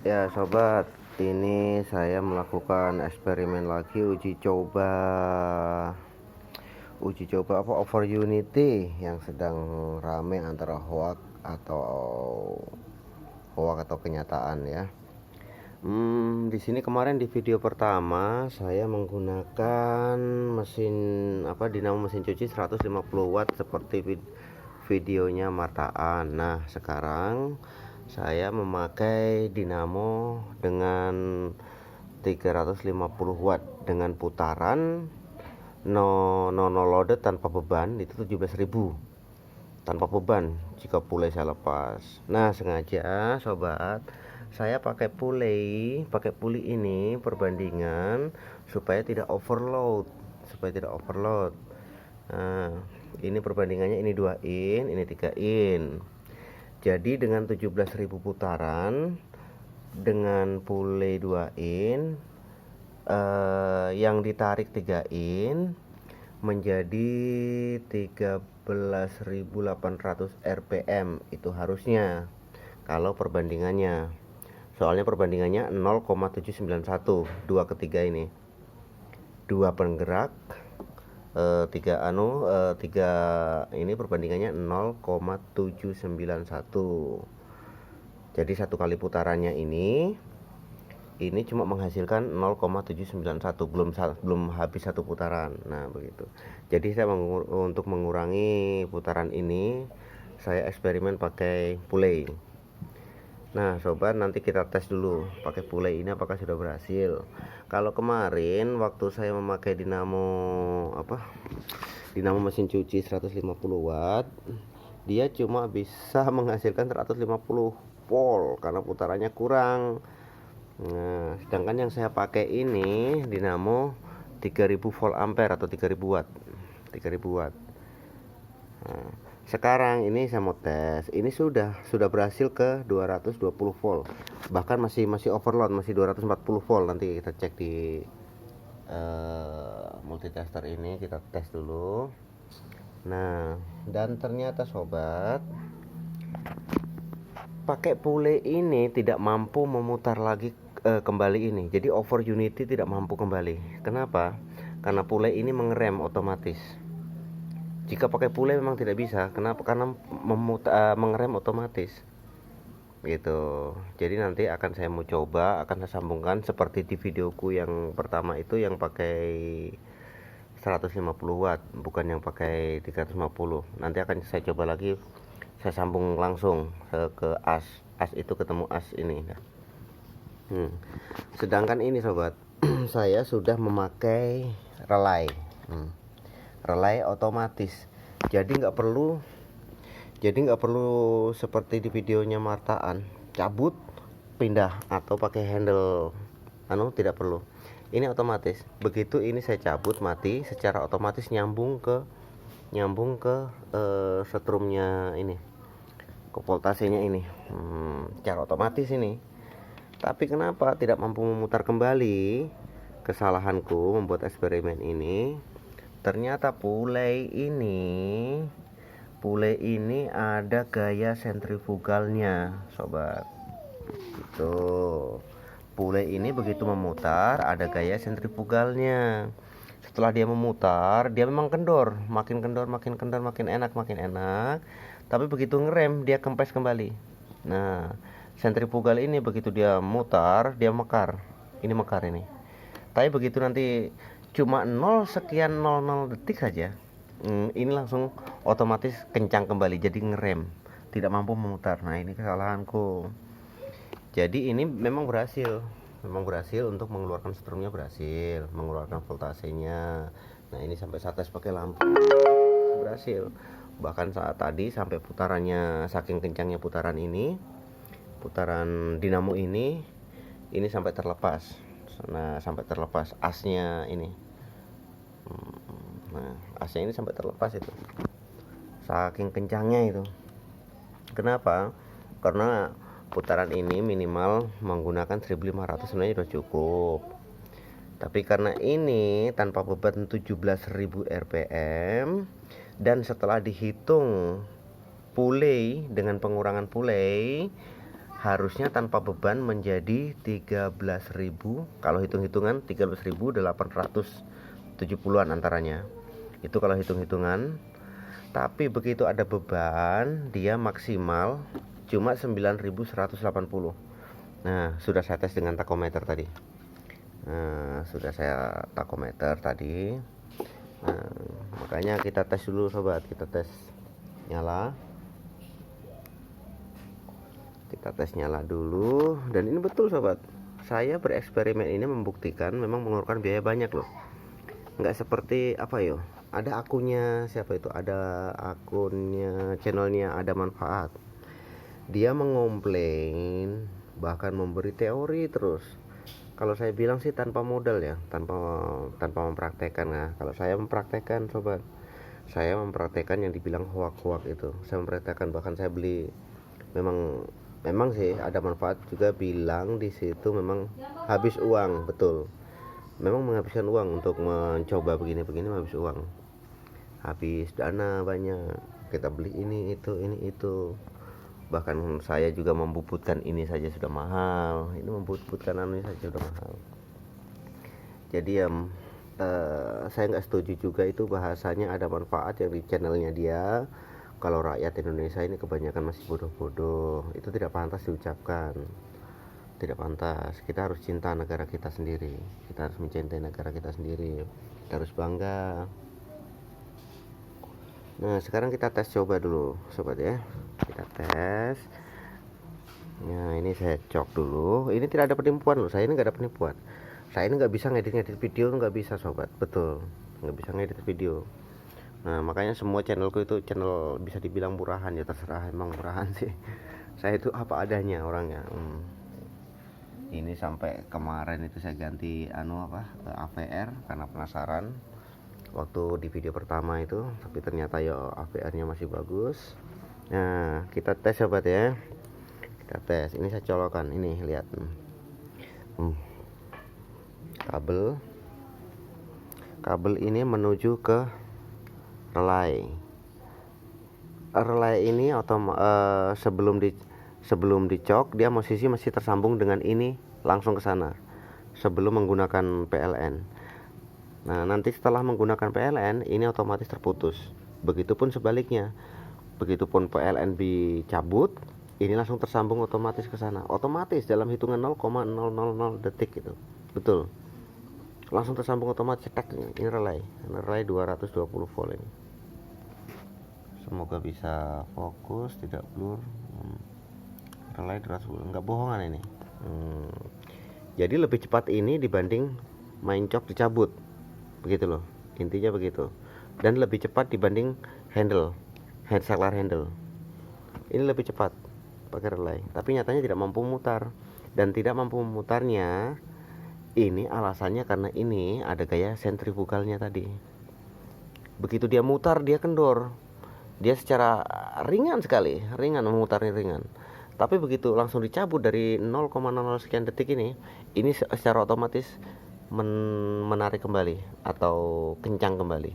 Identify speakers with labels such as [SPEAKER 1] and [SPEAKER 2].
[SPEAKER 1] Ya sobat, ini saya melakukan eksperimen lagi, uji coba apa over Unity yang sedang rame antara hoax atau kenyataan ya. Di sini kemarin di video pertama saya menggunakan dinamo mesin cuci 150 watt seperti videonya Martaan. Nah, sekarang saya memakai dinamo dengan 350 watt dengan putaran no loaded tanpa beban itu 17.000 tanpa beban jika pulai saya lepas. Nah, sengaja sobat saya pakai puli ini perbandingan supaya tidak overload. Nah, ini perbandingannya, ini 2 in, ini 3 in. Jadi dengan 17.000 putaran dengan pulai 2 in yang ditarik 3 in menjadi 13.800 rpm itu harusnya kalau perbandingannya. Soalnya perbandingannya 0,791 2 ke 3 ini. 2 penggerak 3 ini perbandingannya 0,791. Jadi satu kali putarannya ini cuma menghasilkan 0,791, belum habis satu putaran. Nah, begitu. Jadi saya untuk mengurangi putaran ini saya eksperimen pakai pulai. Nah, sobat, nanti kita tes dulu pakai pulai ini apakah sudah berhasil. Kalau kemarin waktu saya memakai dinamo mesin cuci 150 watt, dia cuma bisa menghasilkan 150 volt karena putarannya kurang. Nah, sedangkan yang saya pakai ini dinamo 3000 volt ampere atau 3000 watt. 3000 watt. Nah, sekarang ini saya mau tes. Ini sudah berhasil ke 220 volt. Bahkan masih overload, masih 240 volt. Nanti kita cek di multitester ini, kita tes dulu. Nah, dan ternyata sobat, pakai pulai ini tidak mampu memutar lagi kembali ini. Jadi over Unity tidak mampu kembali. Kenapa? Karena pulai ini mengerem otomatis. Jika pakai pulai memang tidak bisa. Kenapa? Karena mengerem otomatis. Gitu. Jadi nanti akan saya mau coba, akan saya sambungkan seperti di videoku yang pertama itu yang pakai 150 watt, bukan yang pakai 350. Nanti akan saya coba lagi, saya sambung langsung ke as itu ketemu as ini. Sedangkan ini sobat, saya sudah memakai relay otomatis. Jadi nggak perlu seperti di videonya Martaan cabut pindah atau pakai handle tidak perlu. Ini otomatis. Begitu ini saya cabut mati, secara otomatis nyambung ke setrumnya ini, ke voltasenya ini, secara otomatis ini. Tapi kenapa tidak mampu memutar kembali? Kesalahanku membuat eksperimen ini. Ternyata pulai ini ada gaya sentrifugalnya, sobat. Gitu. Pulai ini begitu memutar ada gaya sentrifugalnya. Setelah dia memutar, dia memang kendor, makin enak. Tapi begitu ngerem dia kempes kembali. Nah, sentrifugal ini begitu dia mutar, dia mekar. Ini mekar ini. Tapi begitu nanti cuma 0 sekian 00 detik saja, ini langsung otomatis kencang kembali, jadi ngerem, tidak mampu memutar. Nah, ini kesalahanku. Jadi ini memang berhasil untuk mengeluarkan strumnya, berhasil mengeluarkan voltasenya. Nah, ini sampai saya tes pakai lampu berhasil. Bahkan saat tadi sampai putarannya, saking kencangnya putaran dinamo ini sampai terlepas. Nah, sampai terlepas asnya ini. Nah, asnya ini sampai terlepas itu, saking kencangnya itu. Kenapa? Karena putaran ini minimal menggunakan 1500 sebenarnya sudah cukup. Tapi karena ini tanpa beban 17.000 rpm, dan setelah dihitung pulai dengan pengurangan pulai harusnya tanpa beban menjadi 13.000. Kalau hitung-hitungan 13.870-an antaranya. Itu kalau hitung-hitungan. Tapi begitu ada beban, dia maksimal cuma 9.180. Nah, sudah saya tes dengan takometer tadi. Nah, sudah saya takometer tadi. Nah, makanya kita tes dulu sobat, kita tes nyala. Kita tes nyala dulu, dan ini betul sobat. Saya bereksperimen ini membuktikan memang mengeluarkan biaya banyak loh. Nggak seperti apa yo? Ada akunnya siapa itu? Ada akunnya, channelnya Ada Manfaat. Dia mengomplain, bahkan memberi teori terus. Kalau saya bilang sih tanpa modal ya, tanpa mempraktekkan. Nah, kalau saya mempraktekkan sobat, saya mempraktekkan yang dibilang hoak-hoak itu. Saya mempraktekkan, bahkan saya beli. Memang sih Ada Manfaat juga bilang di situ memang habis uang, betul. Memang menghabiskan uang untuk mencoba begini-begini, habis uang, habis dana banyak. Kita beli ini itu. Bahkan saya juga membubutkan ini saja sudah mahal. Ini membubutkan ini saja sudah mahal. Jadi saya nggak setuju juga itu bahasanya Ada Manfaat yang di channelnya dia. Kalau rakyat Indonesia ini kebanyakan masih bodoh-bodoh. Itu tidak pantas diucapkan. Tidak pantas. Kita harus cinta negara kita sendiri. Kita harus mencintai negara kita sendiri. Kita harus bangga. Nah, sekarang kita tes coba dulu sobat ya. Kita tes. Nah, ini saya cok dulu. Ini tidak ada penipuan loh. Saya ini nggak ada penipuan. Saya ini nggak bisa ngedit video, nggak bisa sobat. Betul, nggak bisa ngedit video. Nah, makanya semua channelku itu channel bisa dibilang murahan ya, terserah emang murahan sih. Saya itu apa adanya orangnya. Ini sampai kemarin itu saya ganti AVR karena penasaran. Waktu di video pertama itu, tapi ternyata ya AVR-nya masih bagus. Nah, kita tes sobat ya. Kita tes. Ini saya colokan. Ini lihat. Kabel ini menuju ke relay. Relay ini sebelum dicok dia masih tersambung dengan ini langsung ke sana sebelum menggunakan PLN. Nah, nanti setelah menggunakan PLN ini otomatis terputus. Begitupun sebaliknya. Begitupun PLN dicabut, ini langsung tersambung otomatis ke sana. Otomatis dalam hitungan 0,000 detik itu. Betul. Langsung tersambung otomatis. Ini relay 220 volt ini. Semoga bisa fokus, tidak blur. Relay 220, enggak bohongan ini. Jadi lebih cepat ini dibanding main cok dicabut. Begitu loh, intinya begitu. Dan lebih cepat dibanding saklar handle. Ini lebih cepat pakai relay, tapi nyatanya tidak mampu memutar. Dan tidak mampu memutarnya ini alasannya karena ini ada gaya sentrifugalnya tadi. Begitu dia mutar, dia kendor. Dia secara ringan sekali, memutarnya ringan. Tapi begitu langsung dicabut dari 0,00 sekian detik ini secara otomatis menarik kembali atau kencang kembali.